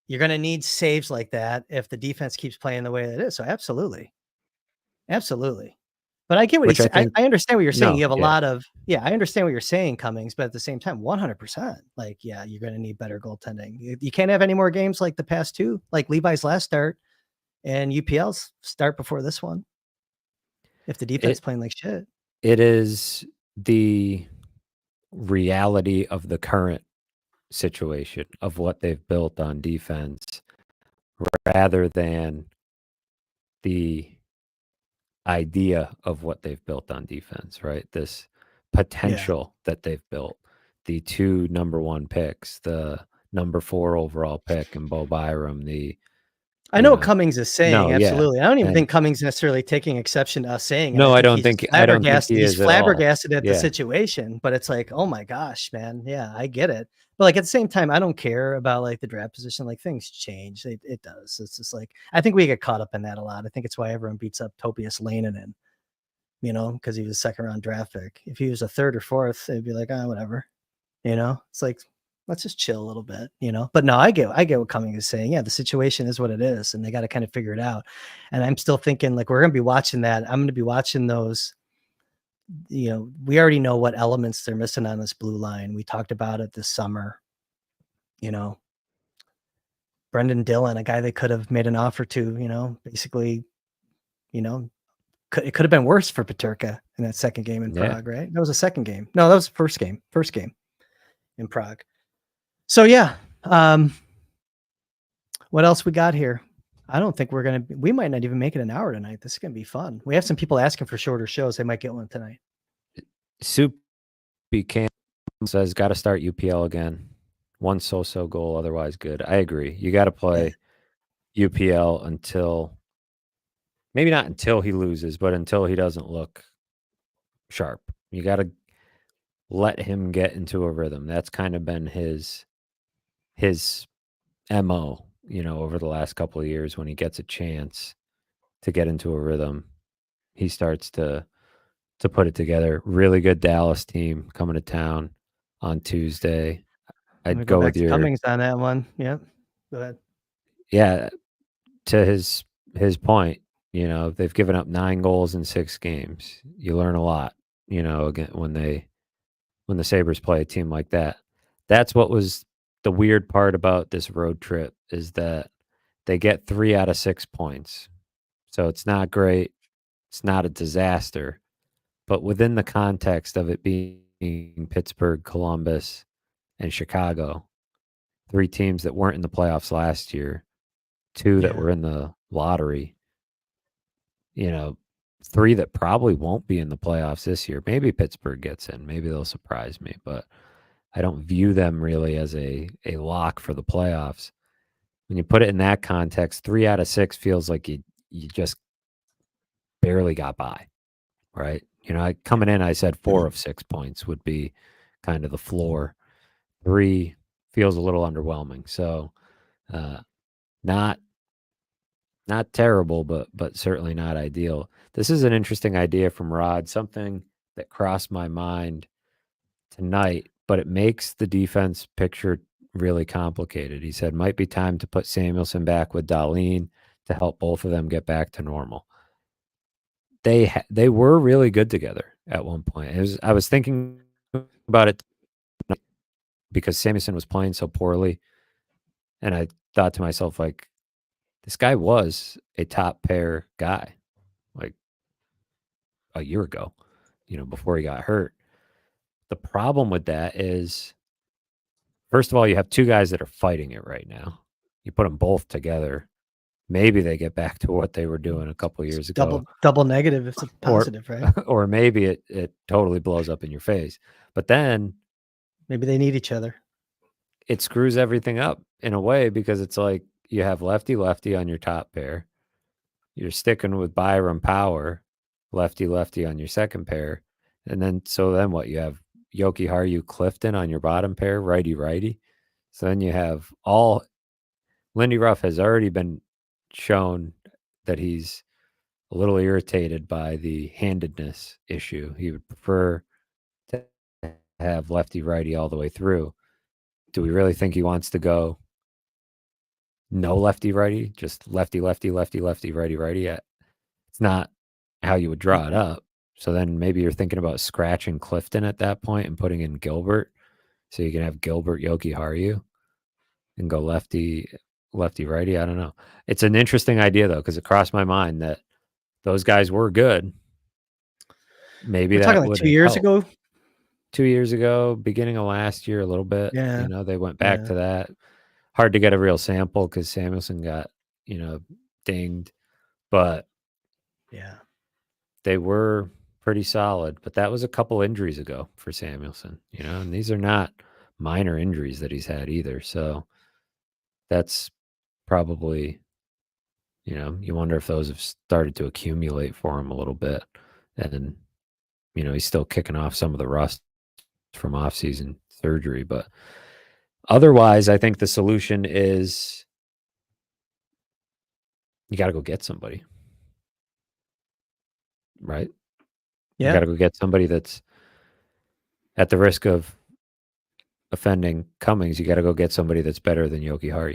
You're going to need saves like that if the defense keeps playing the way that it is. So absolutely. But I get what I understand what you're saying. You have a lot of, I understand what you're saying, Cummings, but at the same time, 100%, like, yeah, you're going to need better goaltending. You can't have any more games like the past 2, like Levi's last start and UPL's start before this one. If the defense playing like shit. It is the reality of the current situation of what they've built on defense rather than the idea of what they've built on defense, right? This potential that they've built, the 2 number 1 picks, the number 4 overall pick and Bo Byram, I know what Cummings is saying. Absolutely. I don't even think Cummings necessarily taking exception to us saying it. No, I don't think he is. He's flabbergasted at the situation, but it's like, oh my gosh, man. Yeah, I get it. But like at the same time, I don't care about like the draft position. Like things change. It does. It's just like I think we get caught up in that a lot. I think it's why everyone beats up Topias Lainen, because he was a 2nd round draft pick. If he was a 3rd or 4th, it'd be like, whatever. It's like let's just chill a little bit, but no, I get what Cummings is saying. Yeah. The situation is what it is and they got to kind of figure it out. And I'm still thinking like, we're going to be watching that. I'm going to be watching those, we already know what elements they're missing on this blue line. We talked about it this summer, Brendan Dillon, a guy they could have made an offer to, basically, it could have been worse for Peterka in that second game in Prague, right? That was a second game. No, that was the first game in Prague. So yeah, what else we got here? I don't think we might not even make it an hour tonight. This is going to be fun. We have some people asking for shorter shows. They might get one tonight. Soup Cam says, got to start UPL again. 1 so-so goal, otherwise good. I agree. You got to play UPL until, maybe not until he loses, but until he doesn't look sharp. You got to let him get into a rhythm. That's kind of been his MO, over the last couple of years. When he gets a chance to get into a rhythm, he starts to put it together. Really good Dallas team coming to town on Tuesday. I'd go with your Cummings on that one. Yep. Go ahead. Yeah. To his point, they've given up 9 goals in 6 games. You learn a lot, again, when the Sabres play a team like that. That's what was the weird part about this road trip, is that they get 3 out of 6 points. So it's not great. It's not a disaster. But within the context of it being Pittsburgh, Columbus, and Chicago, 3 teams that weren't in the playoffs last year, 2 that were in the lottery, 3 that probably won't be in the playoffs this year. Maybe Pittsburgh gets in. Maybe they'll surprise me. But I don't view them really as a lock for the playoffs. When you put it in that context, 3 out of 6 feels like you just barely got by, right? Coming in, I said 4 of 6 points would be kind of the floor. 3 feels a little underwhelming. So not terrible, but certainly not ideal. This is an interesting idea from Rod, something that crossed my mind tonight, but it makes the defense picture really complicated. He said, might be time to put Samuelson back with Dahlin to help both of them get back to normal. They were really good together at one point. I was thinking about it because Samuelson was playing so poorly, and I thought to myself, like, this guy was a top pair guy, like a year ago, before he got hurt. The problem with that is, first of all, you have two guys that are fighting it right now. You put them both together, maybe they get back to what they were doing a couple years ago, Double negative if it's a or positive, right? or maybe it totally blows up in your face. But then Maybe they need each other. it screws everything up in a way, because it's like you have lefty on your top pair. You're sticking with Byram Power, lefty on your second pair. And then what? You have Yoki Haru Clifton on your bottom pair, righty. So then you have Lindy Ruff has already been shown that he's a little irritated by the handedness issue. He would prefer to have lefty righty all the way through. Do we really think he wants to go no lefty righty, just lefty righty? It's not how you would draw it up. So then maybe you're thinking about scratching Clifton at that point and putting in Gilbert, so you can have Gilbert Yoki Haru and go lefty righty. I don't know. It's an interesting idea though, because it crossed my mind that those guys were good. Maybe We're that talking like would 2 years help. ago. 2 years ago, beginning of last year, a little bit. Yeah. They went back to that. Hard to get a real sample because Samuelson got, dinged. But Yeah. they were pretty solid. But that was a couple injuries ago for Samuelson, and these are not minor injuries that he's had either. So that's probably, you wonder if those have started to accumulate for him a little bit. And, he's still kicking off some of the rust from off-season surgery. But otherwise, I think the solution is you got to go get somebody, right? Yeah. You got to go get somebody that's at the risk of offending Cummings. You got to go get somebody that's better than Yoki Haru,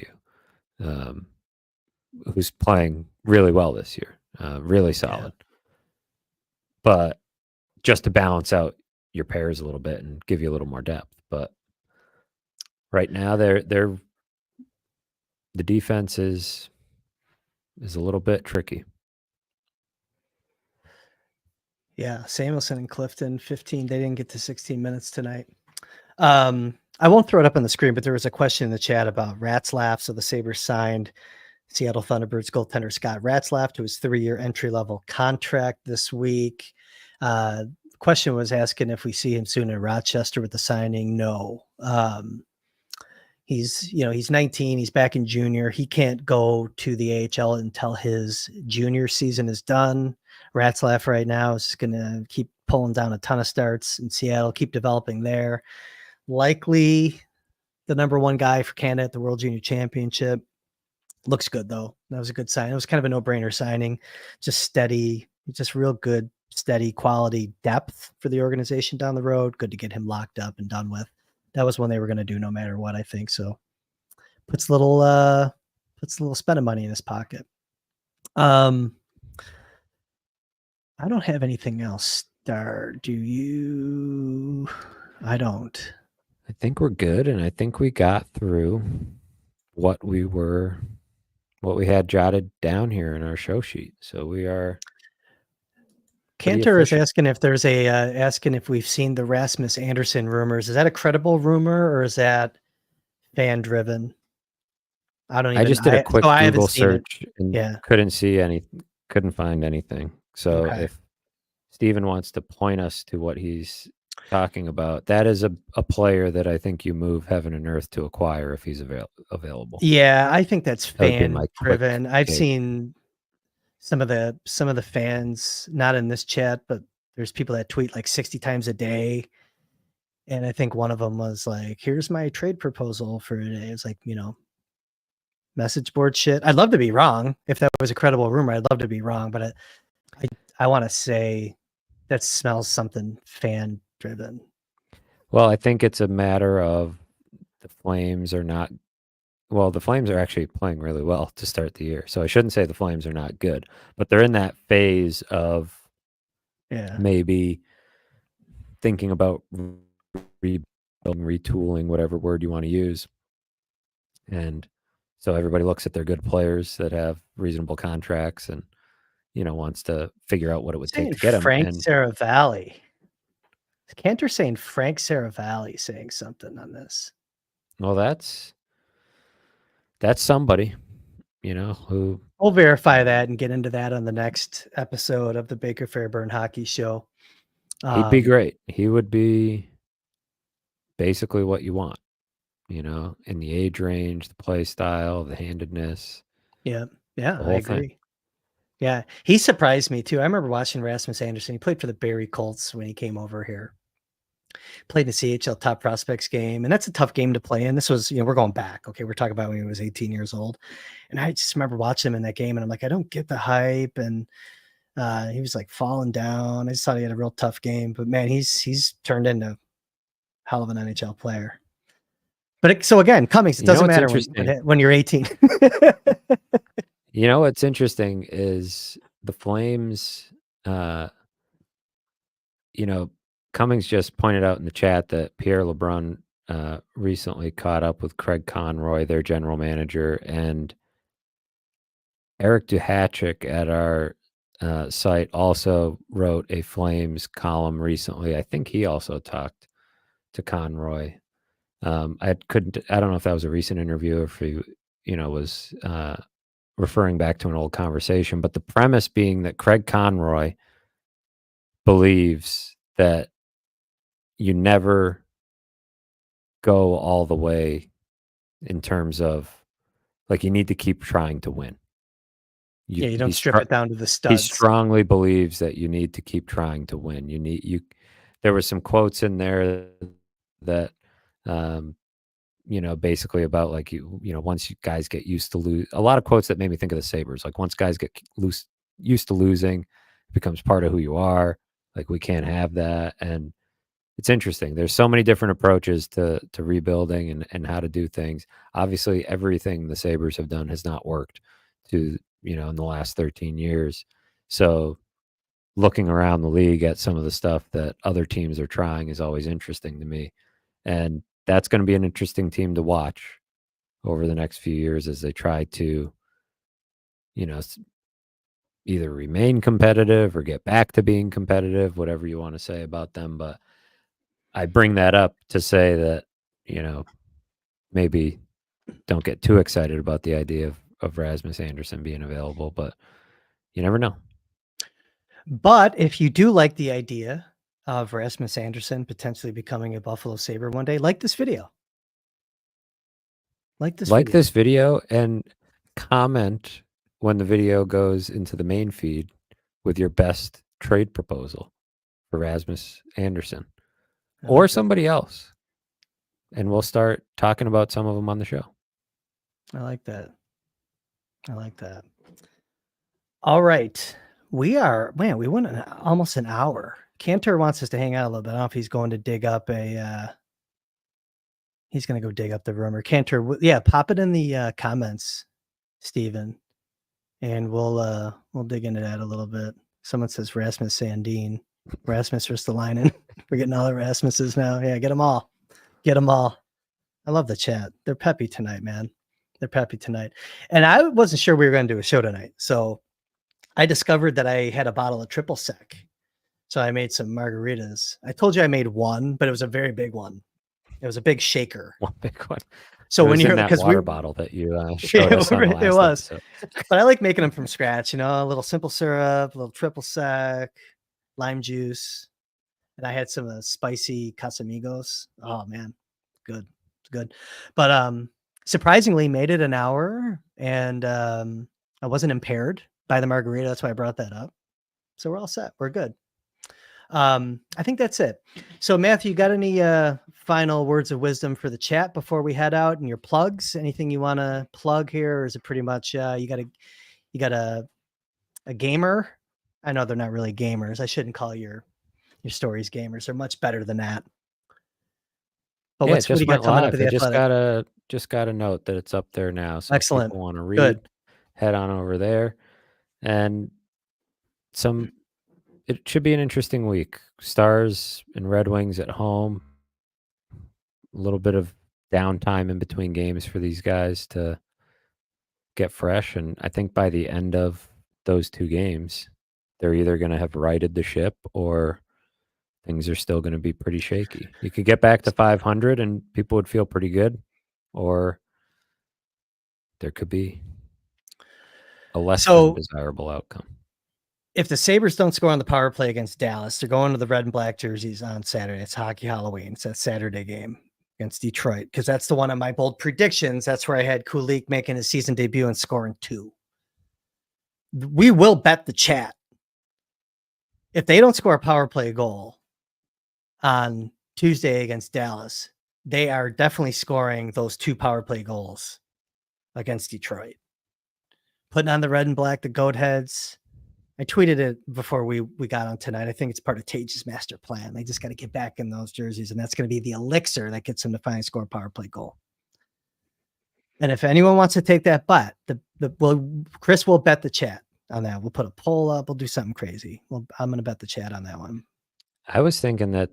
who's playing really well this year, really solid. Yeah. But just to balance out your pairs a little bit and give you a little more depth. But right now, the defense is a little bit tricky. Yeah, Samuelson and Clifton, 15. They didn't get to 16 minutes tonight. I won't throw it up on the screen, but there was a question in the chat about Ratzlaff. So the Sabres signed Seattle Thunderbirds goaltender Scott Ratzlaff to his 3-year entry-level contract this week. Question was asking if we see him soon in Rochester with the signing. No. He's 19. He's back in junior. He can't go to the AHL until his junior season is done. Ratzlaff right now is going to keep pulling down a ton of starts in Seattle, keep developing there. Likely the number one guy for Canada at the World Junior Championship. Looks good, though. That was a good sign. It was kind of a no-brainer signing. Just steady, just real good, steady quality depth for the organization down the road. Good to get him locked up and done with. That was one they were going to do no matter what, I think. So puts a little spending money in his pocket. I don't have anything else. Star, do you? I don't. I think we're good, and I think we got through what we had jotted down here in our show sheet. So we are. Cantor is asking if there's asking if we've seen the Rasmus Anderson rumors. Is that a credible rumor or is that fan driven? I just did a quick Google search and couldn't find anything. So if Steven wants to point us to what he's talking about, that is a player that I think you move heaven and earth to acquire if he's available. Yeah, I think that's fan driven. I've seen some of the fans, not in this chat, but there's people that tweet like 60 times a day. And I think one of them was like, here's my trade proposal for today. It's like, message board shit. I'd love to be wrong. If that was a credible rumor, I'd love to be wrong. But I want to say that smells something fan driven. Well, I think it's a matter of the Flames are not. Well, the Flames are actually playing really well to start the year. So I shouldn't say the Flames are not good, but they're in that phase of maybe thinking about rebuilding, retooling, whatever word you want to use. And so everybody looks at their good players that have reasonable contracts and, wants to figure out what it would take to get them. Frank And Saravalli. Cantor saying Frank Saravalli saying something on this. well, that's somebody, who we'll verify that and get into that on the next episode of the Baker Fairburn Hockey Show. He'd be great. He would be basically what you want, in the age range, the play style, the handedness. Yeah, I agree. Thing. Yeah, he surprised me too. I remember watching Rasmus Anderson. He played for the Barrie Colts when he came over here. Played in the CHL Top Prospects game, and that's a tough game to play in. This was, we're going back. Okay, we're talking about when he was 18 years old. And I just remember watching him in that game, and I'm like, I don't get the hype. And he was like falling down. I just thought he had a real tough game. But man, he's turned into a hell of an NHL player. But so again, Cummings, it doesn't matter when you're 18. What's interesting is the Flames, Cummings just pointed out in the chat that Pierre LeBrun recently caught up with Craig Conroy, their general manager, and Eric Duhatchik at our site also wrote a Flames column recently. I think he also talked to Conroy. I don't know if that was a recent interview or if he, was referring back to an old conversation, but the premise being that Craig Conroy believes that you never go all the way in terms of like you need to keep trying to win. You don't strip it down to the studs. He strongly believes that you need to keep trying to win. There were some quotes in there that basically about like once you guys get used to lose, a lot of quotes that made me think of the Sabres. Like once guys get used to losing, it becomes part of who you are. Like we can't have that. And it's interesting. There's so many different approaches to rebuilding and how to do things. Obviously, everything the Sabres have done has not worked in the last 13 years. So looking around the league at some of the stuff that other teams are trying is always interesting to me. And that's going to be an interesting team to watch over the next few years as they try to, either remain competitive or get back to being competitive, whatever you want to say about them. But I bring that up to say that, maybe don't get too excited about the idea of Rasmus Anderson being available, but you never know. But if you do like the idea of Rasmus Anderson potentially becoming a Buffalo Sabre one day, like this video. Like this video and comment when the video goes into the main feed with your best trade proposal for Rasmus Anderson or somebody else. And we'll start talking about some of them on the show. I like that. All right. We went almost an hour. Cantor wants us to hang out a little bit. I don't know if he's going to dig up he's going to go dig up the rumor. Cantor, pop it in the comments, Steven, and we'll dig into that a little bit. Someone says Rasmus Sandin. Rasmus Ristolainen. We're getting all the Rasmuses now. Yeah, get them all. I love the chat. They're peppy tonight, man. And I wasn't sure we were going to do a show tonight. So I discovered that I had a bottle of triple sec. So I made some margaritas. I told you I made one, but it was a very big one. It was a big shaker. One big one. So when you're that water bottle that you showed us on the last episode. But I like making them from scratch, a little simple syrup, a little triple sec, lime juice. And I had some spicy Casamigos. Oh man, good. It's good. But surprisingly made it an hour and I wasn't impaired by the margarita. That's why I brought that up. So we're all set. We're good. I think that's it. So Matthew, you got any final words of wisdom for the chat before we head out, and your plugs? Anything you want to plug here, or is it pretty much you got a gamer? I know they're not really gamers. I shouldn't call your stories gamers. They're much better than that. But Yeah, it what do just you got went coming up live. at I the Athletic? just got a note that it's up there now. So if Excellent. people want to Good. read, head on over there. And it should be an interesting week. Stars and Red Wings at home. A little bit of downtime in between games for these guys to get fresh. And I think by the end of those two games, they're either going to have righted the ship or things are still going to be pretty shaky. You could get back to 500 and people would feel pretty good, or there could be a less than desirable outcome. If the Sabres don't score on the power play against Dallas, they're going to the red and black jerseys on Saturday. It's Hockey Halloween. It's that Saturday game against Detroit, because that's the one of my bold predictions. That's where I had Kulik making his season debut and scoring 2. We will bet the chat. If they don't score a power play goal on Tuesday against Dallas, they are definitely scoring those 2 power play goals against Detroit. Putting on the red and black, the goat heads. I tweeted it before we got on tonight. I think it's part of Tage's master plan. They just got to get back in those jerseys, and that's going to be the elixir that gets them to finally score a power play goal. And if anyone wants to take that bet, Kris will bet the chat on that. We'll put a poll up. We'll do something crazy. Well, I'm going to bet the chat on that one. I was thinking that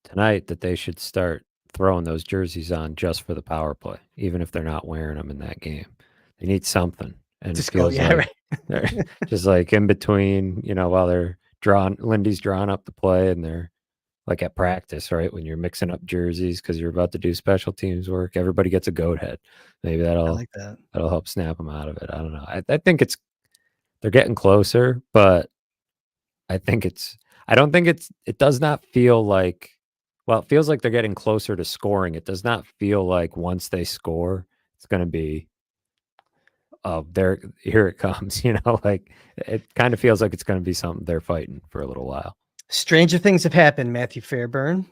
tonight that they should start throwing those jerseys on just for the power play, even if they're not wearing them in that game. They need something. And Just it feels like right. they're just like in between, while they're Lindy's drawing up the play and they're like at practice, right? When you're mixing up jerseys because you're about to do special teams work, everybody gets a goat head. Maybe that'll help snap them out of it. I don't know. I think they're getting closer, but it does not feel like, well, it feels like they're getting closer to scoring. It does not feel like once they score, it's going to be, oh, here it comes, like it kind of feels like it's going to be something they're fighting for a little while. Stranger things have happened, Matthew Fairburn.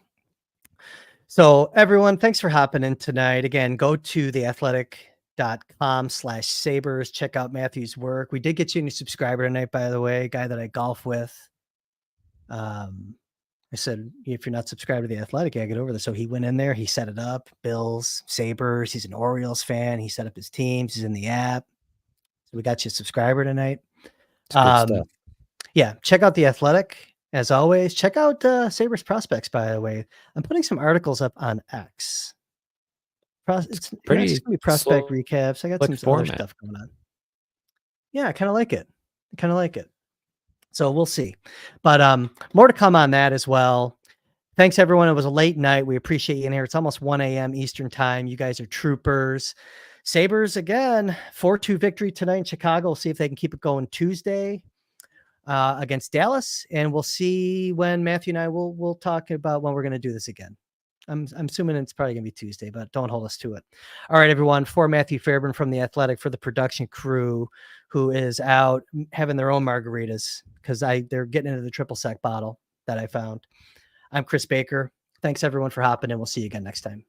So everyone, thanks for hopping in tonight. Again, go to theathletic.com/sabres. Check out Matthew's work. We did get you a new subscriber tonight, by the way, a guy that I golf with. I said, if you're not subscribed to The Athletic, yeah, get over there. So he went in there, he set it up, Bills, Sabres. He's an Orioles fan. He set up his teams. He's in the app. So we got you a subscriber tonight. Good stuff. Yeah, check out The Athletic. As always, check out Sabres Prospects, by the way. I'm putting some articles up on X. It's pretty just gonna be prospect recaps. I got some other stuff going on. Yeah, I kind of like it. So we'll see. But more to come on that as well. Thanks, everyone. It was a late night. We appreciate you in here. It's almost 1 a.m. Eastern time. You guys are troopers. Sabres, again, 4-2 victory tonight in Chicago. We'll see if they can keep it going Tuesday against Dallas. And we'll see when Matthew and I will talk about when we're going to do this again. I'm assuming it's probably going to be Tuesday, but don't hold us to it. All right, everyone. For Matthew Fairburn from The Athletic, for the production crew who is out having their own margaritas because they're getting into the triple sec bottle that I found. I'm Kris Baker. Thanks, everyone, for hopping in. We'll see you again next time.